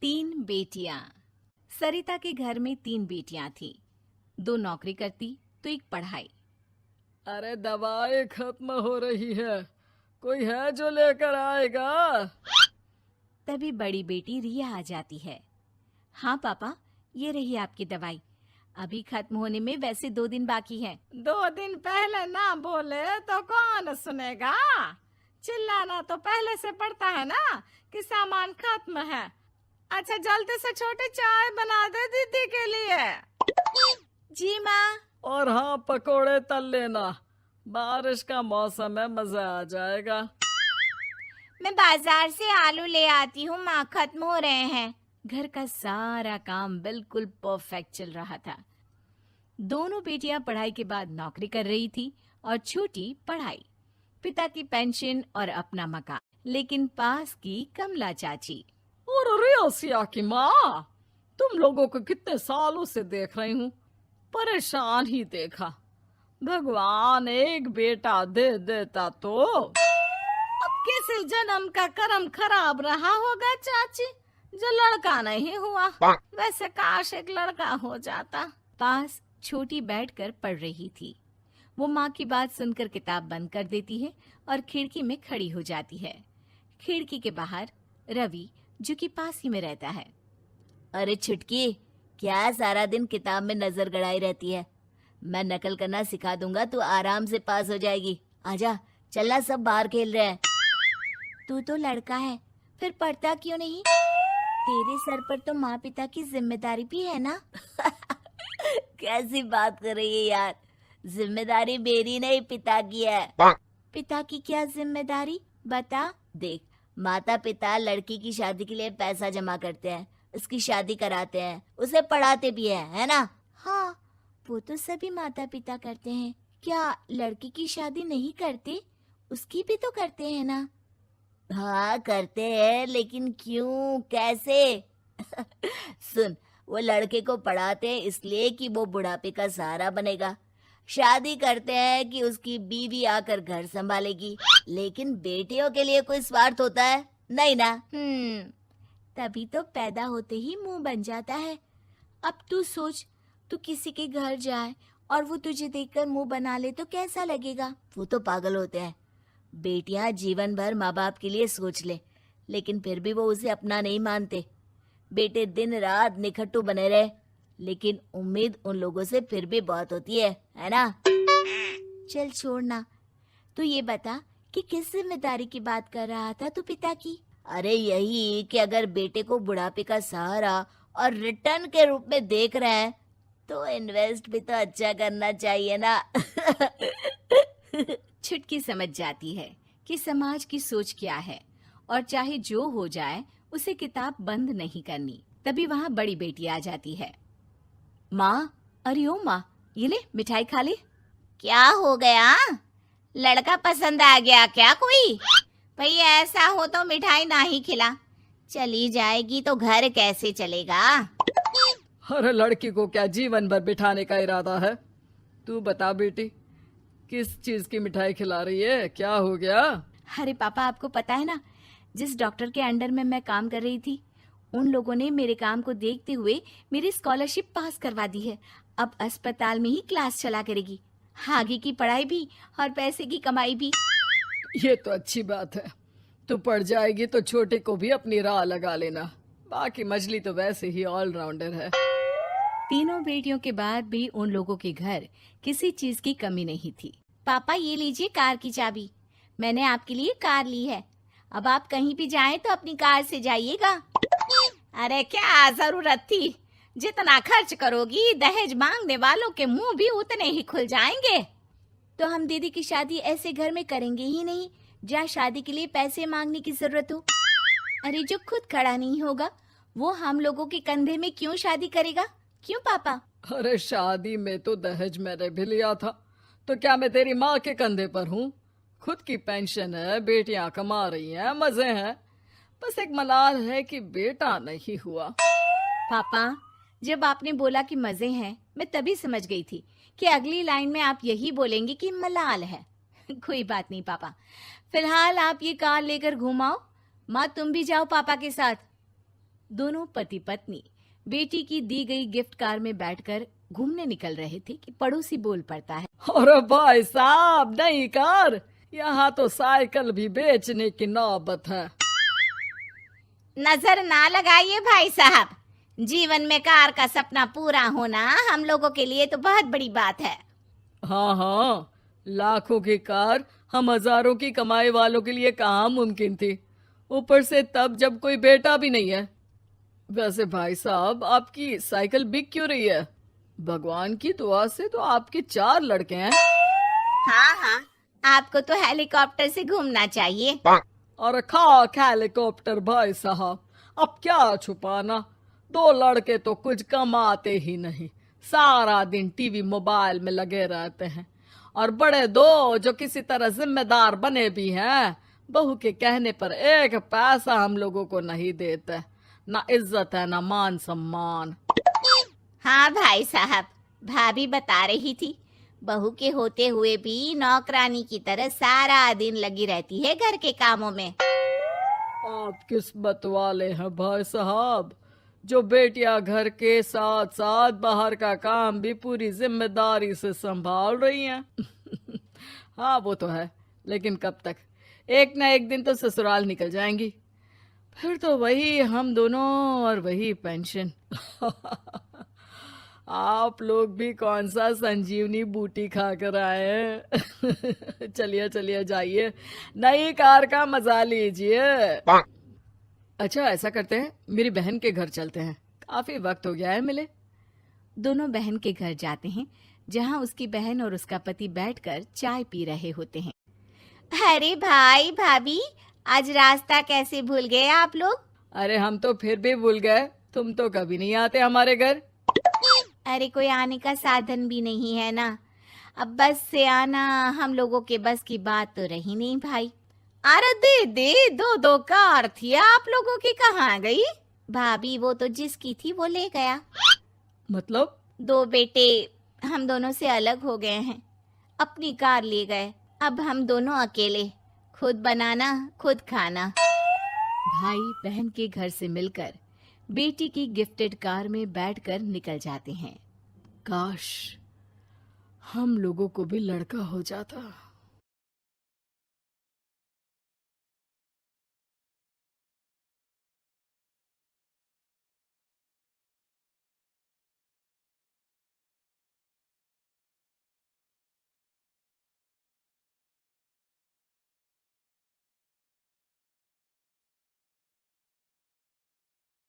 तीन बेटियां। सरिता के घर में तीन बेटियां थीं। दो नौकरी करती तो एक पढ़ाई। अरे दवाई खत्म हो रही है, कोई है जो लेकर आएगा? तभी बड़ी बेटी रिया आ जाती है। हाँ पापा, ये रही आपकी दवाई। अभी खत्म होने में वैसे 2 दिन बाकी है। 2 दिन पहले ना बोले तो कौन सुनेगा? चिल्लाना तो पहले से पड़ता है ना कि सामान खत्म है। अच्छा जल्दी से छोटी चाय बना दे दीदी के लिए। जी माँ। और हाँ, पकोड़े तल लेना, बारिश का मौसम है, मजा आ जाएगा। मैं बाजार से आलू ले आती हूँ माँ, खत्म हो रहे हैं। घर का सारा काम बिल्कुल परफेक्ट चल रहा था। दोनों बेटियां पढ़ाई के बाद नौकरी कर रही थी और छोटी पढ़ाई, पिता की पेंशन और अपना मकान। लेकिन पास की कमला चाची। और रियासिया की माँ, तुम लोगों को कितने सालों से देख रही हूँ, परेशान ही देखा। भगवान एक बेटा दे देता तो। अब किसी जन्म का कर्म खराब रहा होगा चाची, जो लड़का नहीं हुआ। वैसे काश एक लड़का हो जाता। पास छोटी बैठकर पढ़ रही थी। वो माँ की बात सुनकर किताब बंद कर देती है और खिड़की में खड़ी हो जाती है। खिड़की के बाहर रवि, जो कि पास ही में रहता है। अरे छुटकी, क्या सारा दिन किताब में नजर गड़ाई रहती है? मैं नकल करना सिखा दूंगा, तू आराम से पास हो जाएगी। आजा, चलना, सब बाहर खेल रहे हैं। तू तो लड़का है, फिर पढ़ता क्यों नहीं? तेरे सर पर तो माँ पिता की जिम्मेदारी भी है ना। कैसी बात कर रही है यार? जिम्मेदारी मेरी नहीं, पिता की है। पिता की क्या जिम्मेदारी, बता। देख, माता पिता लड़की की शादी के लिए पैसा जमा करते हैं, उसकी शादी कराते हैं, उसे पढ़ाते भी है ना? हाँ, वो तो सभी माता पिता करते हैं। क्या लड़की की शादी नहीं करते? उसकी भी तो करते हैं ना। हाँ करते हैं, लेकिन क्यों, कैसे? सुन, वो लड़के को पढ़ाते हैं इसलिए कि वो बुढ़ापे का सहारा बनेगा। शादी करते हैं कि उसकी बीवी आकर घर संभालेगी। लेकिन बेटियों के लिए कोई स्वार्थ होता है? नहीं ना। तभी तो पैदा होते ही मुंह बन जाता है। अब तू सोच, तू किसी के घर जाए और वो तुझे देखकर मुंह बना ले तो कैसा लगेगा? वो तो पागल होते हैं। बेटियां जीवन भर माँ बाप के लिए सोच ले, लेकिन फिर भी वो उसे अपना नहीं मानते। बेटे दिन रात निखट्टू बने रहे, लेकिन उम्मीद उन लोगों से फिर भी बहुत होती है ना? चल छोड़ना, तू ये बता कि किस जिम्मेदारी की बात कर रहा था तू पिता की? अरे यही कि अगर बेटे को बुढ़ापे का सहारा और रिटर्न के रूप में देख रहे हैं तो इन्वेस्ट भी तो अच्छा करना चाहिए ना। छुटकी समझ जाती है कि समाज की सोच क्या है और चाहे जो हो जाए उसे किताब बंद नहीं करनी। तभी वहाँ बड़ी बेटी आ जाती है। माँ, अरे ओ माँ, ये ले मिठाई खा ले। क्या हो गया? लड़का पसंद आ गया क्या कोई? भाई ऐसा हो तो मिठाई ना ही खिला, चली जाएगी तो घर कैसे चलेगा? अरे लड़की को क्या जीवन भर बिठाने का इरादा है? तू बता बेटी, किस चीज की मिठाई खिला रही है? क्या हो गया? अरे पापा, आपको पता है ना, जिस डॉक्टर के अंडर में मैं काम कर रही थी, उन लोगों ने मेरे काम को देखते हुए मेरी स्कॉलरशिप पास करवा दी है। अब अस्पताल में ही क्लास चला करेगी, आगे की पढ़ाई भी और पैसे की कमाई भी। ये तो अच्छी बात है। तू पढ़ जाएगी तो छोटे को भी अपनी राह लगा लेना। बाकी मछली तो वैसे ही ऑलराउंडर है। तीनों बेटियों के बाद भी उन लोगों के घर किसी चीज की कमी नहीं थी। पापा, ये लीजिए कार की चाबी, मैंने आपके लिए कार ली है। अब आप कहीं भी जाएं तो अपनी कार से जाइएगा। अरे क्या जरूरत थी? जितना खर्च करोगी दहेज मांगने वालों के मुंह भी उतने ही खुल जाएंगे। तो हम दीदी की शादी ऐसे घर में करेंगे ही नहीं जहाँ शादी के लिए पैसे मांगने की जरूरत हो। अरे जो खुद खड़ा नहीं होगा वो हम लोगों के कंधे में क्यों शादी करेगा? क्यों पापा? अरे शादी में तो दहेज मैंने भी लिया था, तो क्या मैं तेरी माँ के कंधे पर हूँ? खुद की पेंशन है, बेटियां कमा रही हैं, मजे हैं। बस एक मलाल है कि बेटा नहीं हुआ। पापा, जब आपने बोला कि मजे हैं, मैं तभी समझ गई थी कि अगली लाइन में आप यही बोलेंगे कि मलाल है। कोई बात नहीं पापा, फिलहाल आप ये कार लेकर घुमाओ। माँ, तुम भी जाओ पापा के साथ। दोनों पति पत्नी बेटी की दी गई गिफ्ट कार में बैठकर घूमने निकल रहे थे कि पड़ोसी बोल पड़ता है। अरे भाई साहब, नई कार, यहाँ तो साइकिल भी बेचने की नौबत है। नजर ना लगाइए भाई साहब, जीवन में कार का सपना पूरा होना हम लोगों के लिए तो बहुत बड़ी बात है। हाँ हाँ, लाखों की कार हम हजारों की कमाई वालों के लिए कहाँ मुमकिन थी, ऊपर से तब जब कोई बेटा भी नहीं है। वैसे भाई साहब, आपकी साइकिल बिक क्यों रही है? भगवान की दुआ से तो आपके 4 लड़के हैं। हाँ हाँ, आपको तो हेलीकॉप्टर से घूमना चाहिए। और खाक हेलीकॉप्टर भाई साहब, अब क्या छुपाना, 2 लड़के तो कुछ कमाते ही नहीं, सारा दिन टीवी मोबाइल में लगे रहते हैं। और बड़े 2 जो किसी तरह जिम्मेदार बने भी हैं, बहू के कहने पर 1 पैसा हम लोगों को नहीं देते, ना इज्जत है ना मान सम्मान। हाँ भाई साहब, भाभी बता रही थी, बहू के होते हुए भी नौकरानी की तरह सारा दिन लगी रहती है घर के कामों में। आप किस्मत वाले हैं भाई साहब, जो बेटियां घर के साथ साथ बाहर का काम भी पूरी जिम्मेदारी से संभाल रही हैं। हाँ वो तो है, लेकिन कब तक? एक ना एक दिन तो ससुराल निकल जाएंगी, फिर तो वही हम दोनों और वही पेंशन। आप लोग भी कौन सा संजीवनी बूटी खा कर आए हैं? चलिए चलिए, जाइए, नई कार का मजा लीजिए। अच्छा ऐसा करते हैं, मेरी बहन के घर चलते हैं, काफी वक्त हो गया है मिले। दोनों बहन के घर जाते हैं, जहाँ उसकी बहन और उसका पति बैठकर चाय पी रहे होते हैं। अरे भाई भाभी, आज रास्ता कैसे भूल गए आप लोग? अरे हम तो फिर भी भूल गए, तुम तो कभी नहीं आते हमारे घर। अरे कोई आने का साधन भी नहीं है ना, अब बस से आना हम लोगों के बस की बात तो रही नहीं भाई। अरे दीदी, 2 कार थी आप लोगों की, कहाँ गई? भाभी वो तो जिसकी थी वो ले गया। मतलब? 2 बेटे हम दोनों से अलग हो गए हैं, अपनी कार ले गए, अब हम दोनों अकेले, खुद बनाना खुद खाना। भाई बहन के घर से मिलकर बेटी की गिफ्टेड कार में बैठकर निकल जाते हैं। काश हम लोगों को भी लड़का हो जाता।